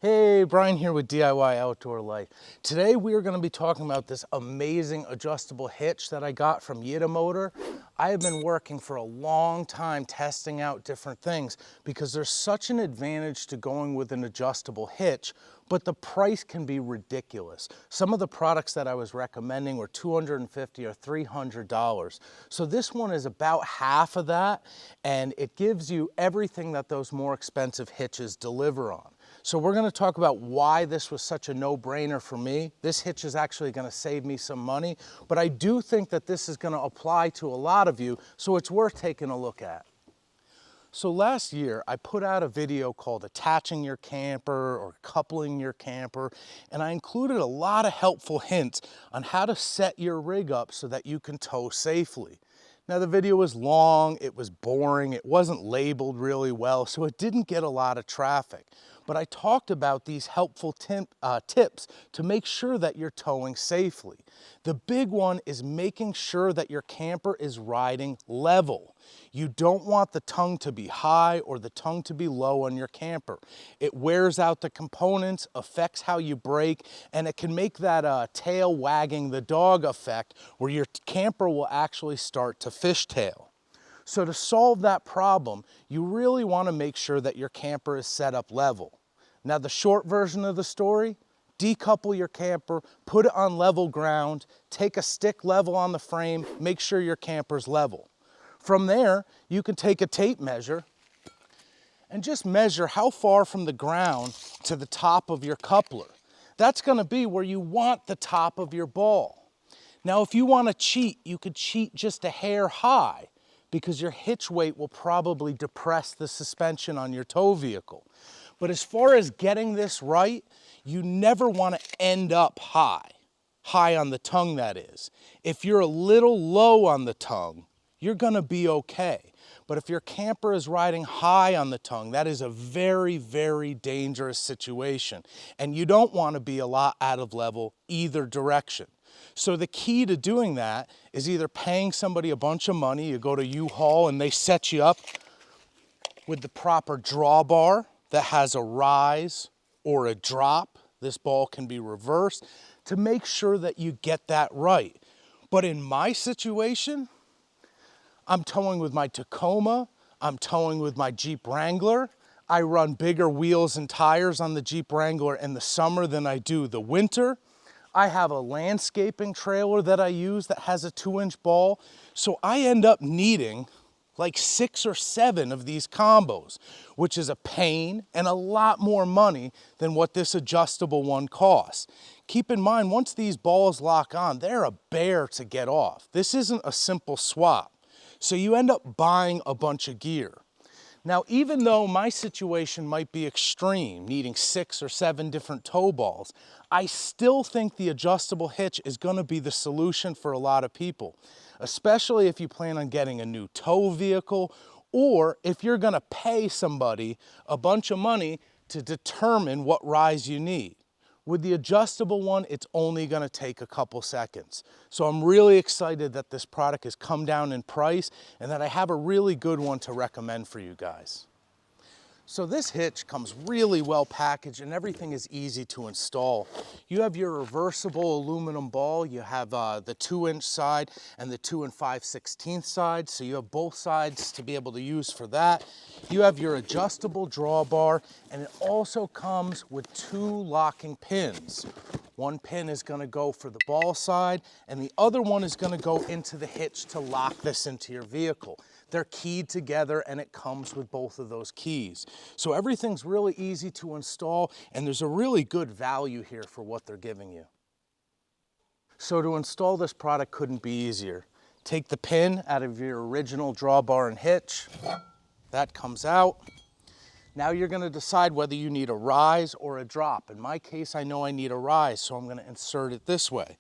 Hey, Brian here with DIY Outdoor Life. Today we are going to be talking about this amazing adjustable hitch that I got from YITAMOTOR. I have been working for a long time testing out different things because there's such an advantage to going with an adjustable hitch, but the price can be ridiculous. Some of the products that I was recommending were $250 or $300. So this one is about half of that, and it gives you everything that those more expensive hitches deliver on. So we're going to talk about why this was such a no-brainer for me. This hitch is actually going to save me some money, but I do think that this is going to apply to a lot of you, so it's worth taking a look at. So last year, I put out a video called Attaching Your Camper or Coupling Your Camper, and I included a lot of helpful hints on how to set your rig up so that you can tow safely. Now the video was long, it was boring, it wasn't labeled really well, so it didn't get a lot of traffic. But I talked about these helpful tips to make sure that you're towing safely. The big one is making sure that your camper is riding level. You don't want the tongue to be high or the tongue to be low on your camper. It wears out the components, affects how you brake, and it can make that tail wagging the dog effect where your camper will actually start to fishtail. So to solve that problem, you really want to make sure that your camper is set up level. Now the short version of the story, decouple your camper, put it on level ground, take a stick level on the frame, make sure your camper's level. From there, you can take a tape measure and just measure how far from the ground to the top of your coupler. That's going to be where you want the top of your ball. Now if you want to cheat, you could cheat just a hair high, because your hitch weight will probably depress the suspension on your tow vehicle. But as far as getting this right, you never want to end up high on the tongue, that is. If you're a little low on the tongue, you're going to be okay. But if your camper is riding high on the tongue, that is a very, very dangerous situation. And you don't want to be a lot out of level either direction. So the key to doing that is either paying somebody a bunch of money, you go to U-Haul and they set you up with the proper drawbar that has a rise or a drop. This ball can be reversed to make sure that you get that right. But in my situation, I'm towing with my Tacoma, I'm towing with my Jeep Wrangler. I run bigger wheels and tires on the Jeep Wrangler in the summer than I do the winter. I have a landscaping trailer that I use that has a 2-inch ball. So I end up needing like 6 or 7 of these combos, which is a pain and a lot more money than what this adjustable one costs. Keep in mind, once these balls lock on, they're a bear to get off. This isn't a simple swap. So you end up buying a bunch of gear. Now, even though my situation might be extreme, needing 6 or 7 different tow balls, I still think the adjustable hitch is going to be the solution for a lot of people, especially if you plan on getting a new tow vehicle or if you're going to pay somebody a bunch of money to determine what rise you need. With the adjustable one, it's only going to take a couple seconds. So I'm really excited that this product has come down in price and that I have a really good one to recommend for you guys. So this hitch comes really well packaged and everything is easy to install. You have your reversible aluminum ball, you have the 2-inch side and the 2 5/16 side, so you have both sides to be able to use for that. You have your adjustable drawbar, and it also comes with 2 locking pins. One pin is going to go for the ball side and the other one is going to go into the hitch to lock this into your vehicle. They're keyed together and it comes with both of those keys. So everything's really easy to install and there's a really good value here for what they're giving you. So to install this product couldn't be easier. Take the pin out of your original drawbar and hitch. That comes out. Now you're going to decide whether you need a rise or a drop. In my case, I know I need a rise, so I'm going to insert it this way.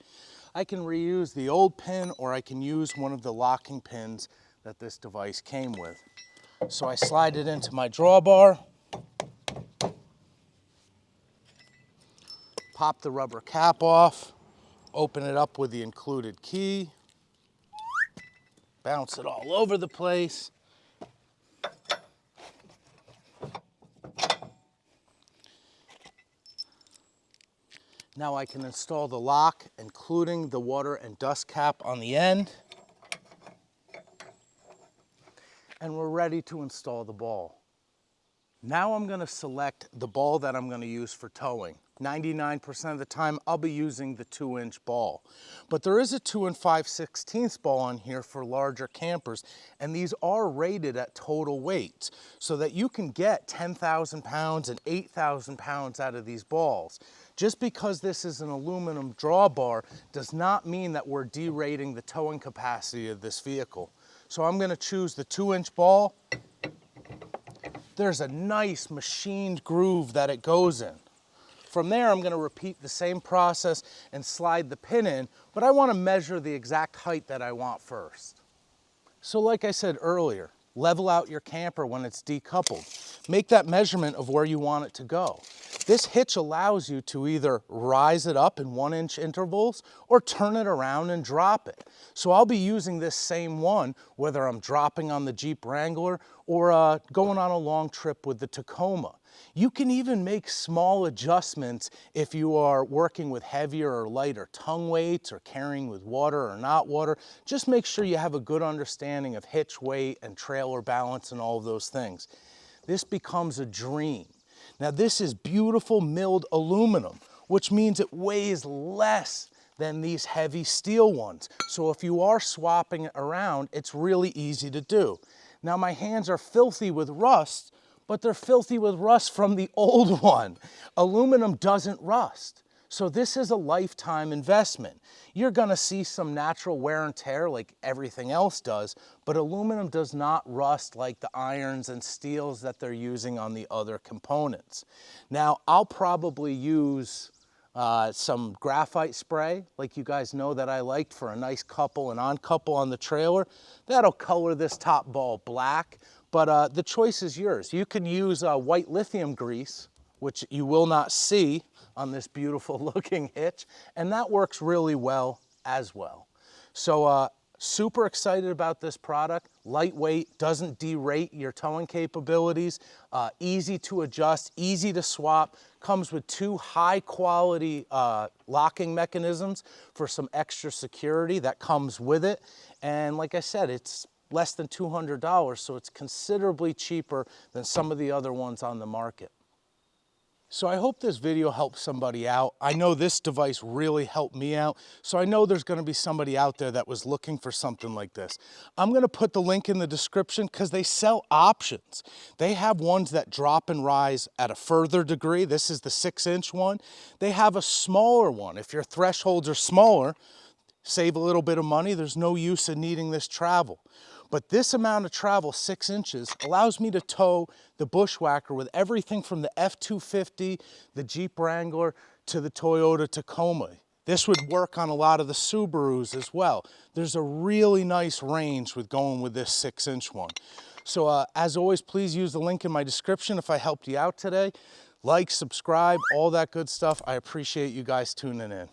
I can reuse the old pin or I can use one of the locking pins that this device came with. So I slide it into my drawbar, pop the rubber cap off, open it up with the included key, bounce it all over the place. Now I can install the lock, including the water and dust cap on the end. And we're ready to install the ball. Now I'm going to select the ball that I'm going to use for towing. 99% of the time I'll be using the 2-inch ball. But there is a 2 5/16 ball on here for larger campers, and these are rated at total weight so that you can get 10,000 pounds and 8,000 pounds out of these balls. Just because this is an aluminum drawbar does not mean that we're derating the towing capacity of this vehicle. So I'm going to choose the 2-inch ball. There's a nice machined groove that it goes in. From there, I'm going to repeat the same process and slide the pin in, but I want to measure the exact height that I want first. So like I said earlier, level out your camper when it's decoupled. Make that measurement of where you want it to go. This hitch allows you to either rise it up in 1-inch intervals or turn it around and drop it. So I'll be using this same one whether I'm dropping on the Jeep Wrangler or going on a long trip with the Tacoma. You can even make small adjustments if you are working with heavier or lighter tongue weights or carrying with water or not water. Just make sure you have a good understanding of hitch weight and trailer balance and all of those things. This becomes a dream. Now this is beautiful milled aluminum, which means it weighs less than these heavy steel ones. So if you are swapping it around, it's really easy to do. Now my hands are filthy with rust, but they're filthy with rust from the old one. Aluminum doesn't rust. So this is a lifetime investment. You're gonna see some natural wear and tear like everything else does, but aluminum does not rust like the irons and steels that they're using on the other components. Now, I'll probably use some graphite spray, like you guys know that I liked, for a nice couple and on couple on the trailer. That'll color this top ball black, but the choice is yours. You can use white lithium grease, which you will not see on this beautiful looking hitch, and that works really well as well. So super excited about this product. Lightweight, doesn't derate your towing capabilities, easy to adjust, easy to swap, comes with 2 high quality locking mechanisms for some extra security that comes with it. And like I said, it's less than $200, so it's considerably cheaper than some of the other ones on the market. So I hope this video helps somebody out. I know this device really helped me out, so I know there's going to be somebody out there that was looking for something like this. I'm going to put the link in the description because they sell options. They have ones that drop and rise at a further degree. This is the 6-inch one. They have a smaller one. If your thresholds are smaller, save a little bit of money. There's no use in needing this travel. But this amount of travel, 6 inches, allows me to tow the Bushwhacker with everything from the F-250, the Jeep Wrangler, to the Toyota Tacoma. This would work on a lot of the Subarus as well. There's a really nice range with going with this 6-inch one. So as always, please use the link in my description if I helped you out today. Like, subscribe, all that good stuff. I appreciate you guys tuning in.